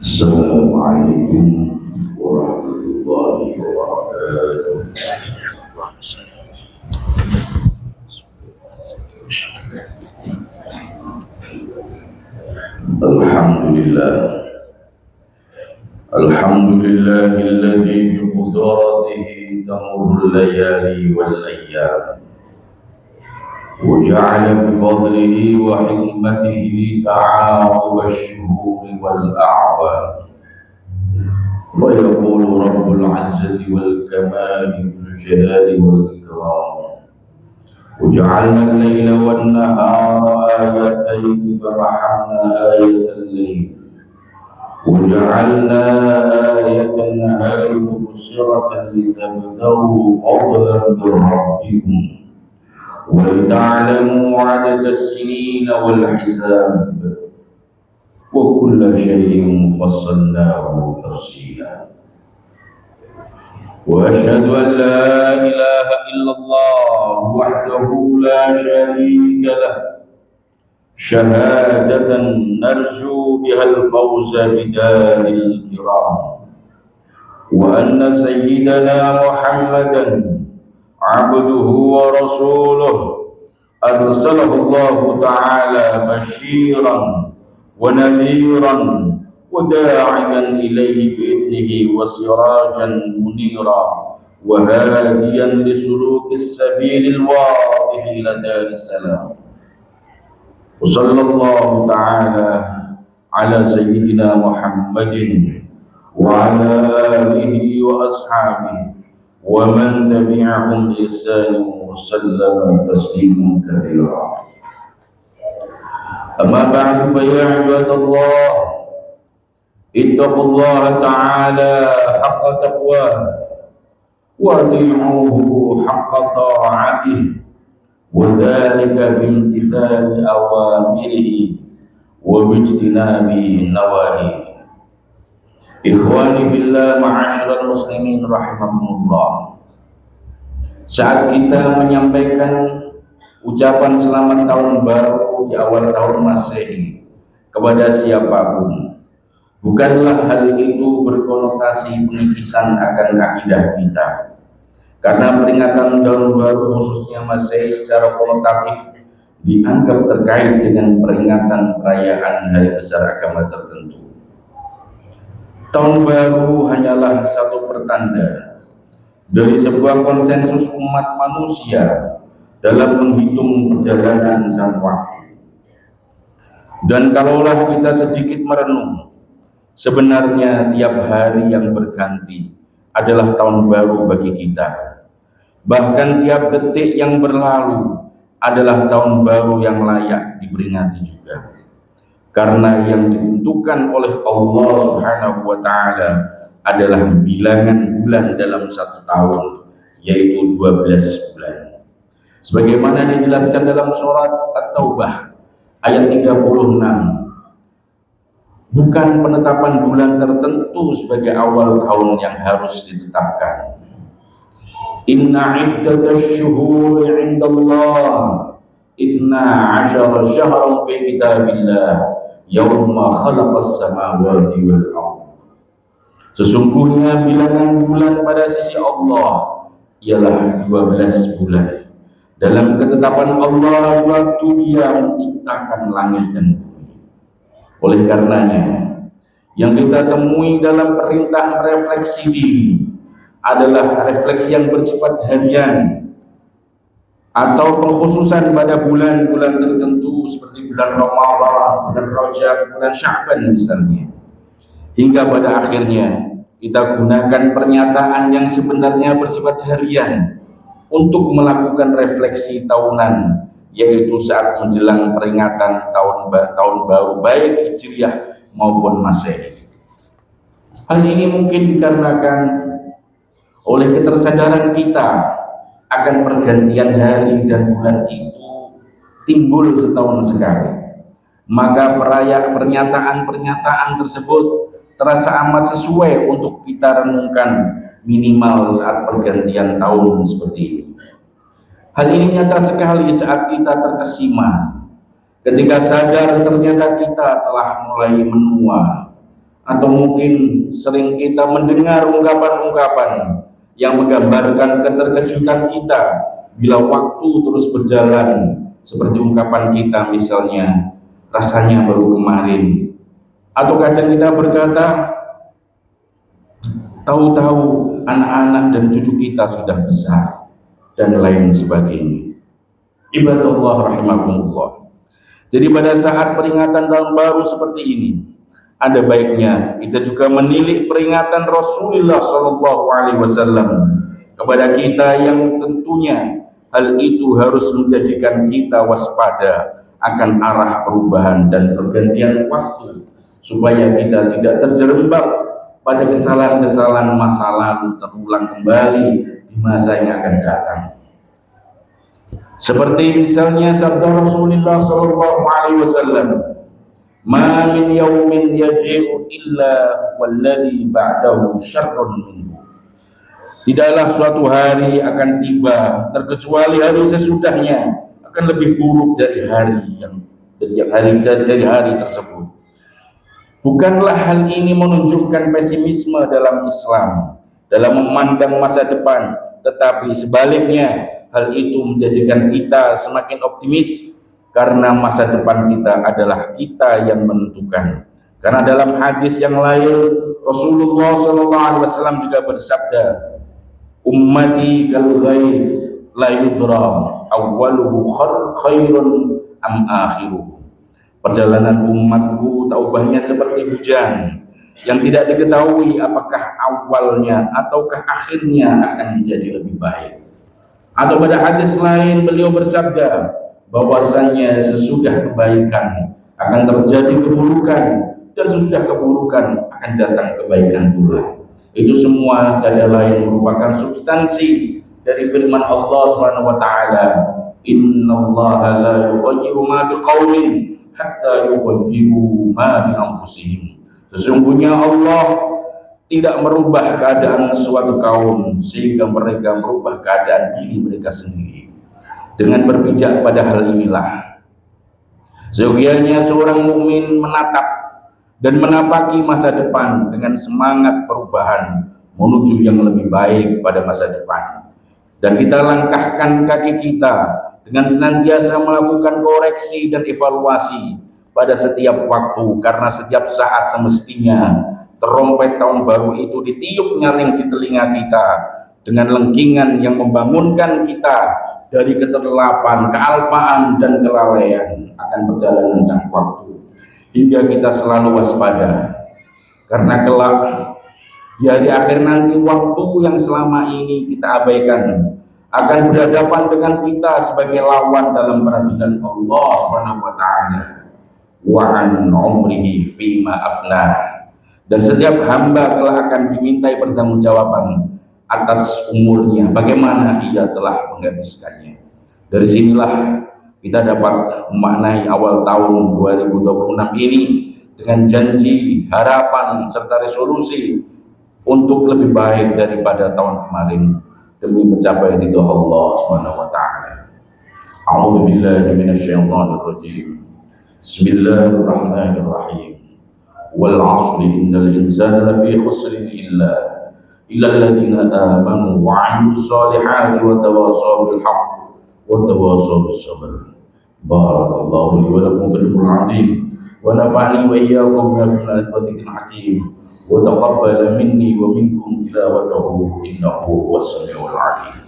Assalamualaikum warahmatullahi wabarakatuh. Alhamdulillah. Alhamdulillahilladzi biqudratihi tamurru layali wal ayyam. وجعل بفضله وحكمته تعاقب الشهور والأعوام فيقول رب العزة والكمال ذو الجلال والإكرام وجعلنا الليل والنهار آيتين فرحمنا آية الليل وجعلنا آية النهار مبصرة لتبتغوا فضلا من ربكم ولتعلموا عدد السنين والحساب وكل شيء فصلناه تفصيلا وأشهد أن لا إله إلا الله وحده لا شريك له شهادة نرجو بها الفوز بدار الكرام وأن سيدنا محمدا عبده ورسوله أرسله الله تعالى بشيرا ونذيرا وداعيا إليه بإذنه وسراجا منيرا وهاديا لسلوك السبيل الواضح إلى دار السلام وصلى الله تعالى على سيدنا محمد وعلى آله وأصحابه ومن تبعهم بإحسان وسلم تسليما كثيرا أما بعد فيا عباد الله اتقوا الله تعالى حق تقواه وأطيعوه حق طاعته وذلك بامتثال أوامره وباجتناب نواهيه. Ikhwani fillah ma'asyiral muslimin rahimakumullah. Saat kita menyampaikan ucapan selamat tahun baru di awal tahun Masehi kepada siapapun, bukanlah hal itu berkonotasi pengikisan akan akidah kita. Karena peringatan tahun baru khususnya Masehi secara konotatif dianggap terkait dengan peringatan perayaan hari besar agama tertentu. Tahun baru hanyalah satu pertanda dari sebuah konsensus umat manusia dalam menghitung perjalanan sang waktu. Dan kalaulah kita sedikit merenung, sebenarnya tiap hari yang berganti adalah tahun baru bagi kita. Bahkan tiap detik yang berlalu adalah tahun baru yang layak diperingati juga. Karena yang ditentukan oleh Allah Subhanahu wa Ta'ala adalah bilangan bulan dalam satu tahun, yaitu 12 bulan. Sebagaimana dijelaskan dalam surat At-Taubah ayat 36, bukan penetapan bulan tertentu sebagai awal tahun yang harus ditetapkan. Inna iddatash syuhuri 'indallah 12 syahran fi kitabillah yauma khalaqas samawati wal ardh. Sesungguhnya bilangan bulan pada sisi Allah ialah 12 bulan. Dalam ketetapan Allah waktu Dia menciptakan langit dan bumi. Oleh karenanya, yang kita temui dalam perintah refleksi diri adalah refleksi yang bersifat harian atau pengkhususan pada bulan-bulan tertentu seperti bulan Ramadan, bulan Rajab, bulan Sya'ban misalnya. Hingga pada akhirnya kita gunakan pernyataan yang sebenarnya bersifat harian untuk melakukan refleksi tahunan, yaitu saat menjelang peringatan tahun baru baik Hijriah maupun Masehi. Hal ini mungkin dikarenakan oleh ketersadaran kita akan pergantian hari dan bulan itu timbul setahun sekali. Maka pernyataan-pernyataan tersebut terasa amat sesuai untuk kita renungkan minimal saat pergantian tahun seperti ini. Hal ini nyata sekali saat kita terkesima Ketika sadar ternyata kita telah mulai menua, atau mungkin sering kita mendengar ungkapan-ungkapan yang menggambarkan keterkejutan kita bila waktu terus berjalan, seperti ungkapan kita misalnya, rasanya baru kemarin. Atau kadang kita berkata, tahu-tahu anak-anak dan cucu kita sudah besar, dan lain sebagainya. Ibadallah rahimakumullah. Jadi pada saat peringatan tahun baru seperti ini, ada baiknya kita juga menilik peringatan Rasulullah SAW kepada kita, yang tentunya hal itu harus menjadikan kita waspada akan arah perubahan dan pergantian waktu, supaya kita tidak terjerembab pada kesalahan-kesalahan masa lalu terulang kembali di masa yang akan datang. Seperti misalnya sabda Rasulullah SAW, "Ma min yaumin yaji'u illa walladhi ba'dahu syarrun minhu." Tidaklah suatu hari akan tiba terkecuali hari sesudahnya akan lebih buruk dari hari tersebut. Bukanlah hal ini menunjukkan pesimisme dalam Islam dalam memandang masa depan, tetapi sebaliknya hal itu menjadikan kita semakin optimis, karena masa depan kita adalah kita yang menentukan. Karena dalam hadis yang lain Rasulullah SAW juga bersabda, "Ummati kal ghaith la yudra awwaluhu khairun am akhiruhu." Perjalanan umatku tak ubahnya seperti hujan yang tidak diketahui apakah awalnya ataukah akhirnya akan menjadi lebih baik. Atau pada hadis lain beliau bersabda bahwasanya sesudah kebaikan akan terjadi keburukan, dan sesudah keburukan akan datang kebaikan pula. Itu semua tiada lain merupakan substansi dari firman Allah SWT, "Innallaha la yughayyiru ma biqaumin hatta yughayyiru ma bi anfusihim." Sesungguhnya Allah tidak merubah keadaan suatu kaum sehingga mereka merubah keadaan diri mereka sendiri. Dengan berpijak pada hal inilah seyogianya seorang mukmin menatap dan menapaki masa depan dengan semangat perubahan menuju yang lebih baik pada masa depan. Dan kita langkahkan kaki kita dengan senantiasa melakukan koreksi dan evaluasi pada setiap waktu, karena setiap saat semestinya terompet tahun baru itu ditiup nyaring di telinga kita dengan lengkingan yang membangunkan kita dari keterlelapan, kealpaan, dan kelalaian akan perjalanan sang waktu, hingga kita selalu waspada, karena kelak di hari akhir nanti waktu yang selama ini kita abaikan akan berhadapan dengan kita sebagai lawan dalam peradilan Allah SWT. Wa an umrihi fima afna. Dan setiap hamba kelak akan dimintai pertanggungjawaban atas umurnya, bagaimana ia telah menghabiskannya. Dari sinilah kita dapat memaknai awal tahun 2026 ini dengan janji, harapan, serta resolusi untuk lebih baik daripada tahun kemarin, demi mencapai ridho Allah SWT. A'udzu billahi minasyaitonir rajim. Bismillahirrahmanirrahim. Wal 'ashri innal insana lafi khusrin illa alladziina aamanu wa 'amilus shalihati wa tawassaw bil haqq wa tawassaw bis sabr. Barakallahu li wa lakum fil Qur'anil 'azim wa nafa'ani wa iyyakum bima fihi minal ayatil hakim wa taqabbala minni wa minkum tilawatahu innahu huwas samiul 'alim.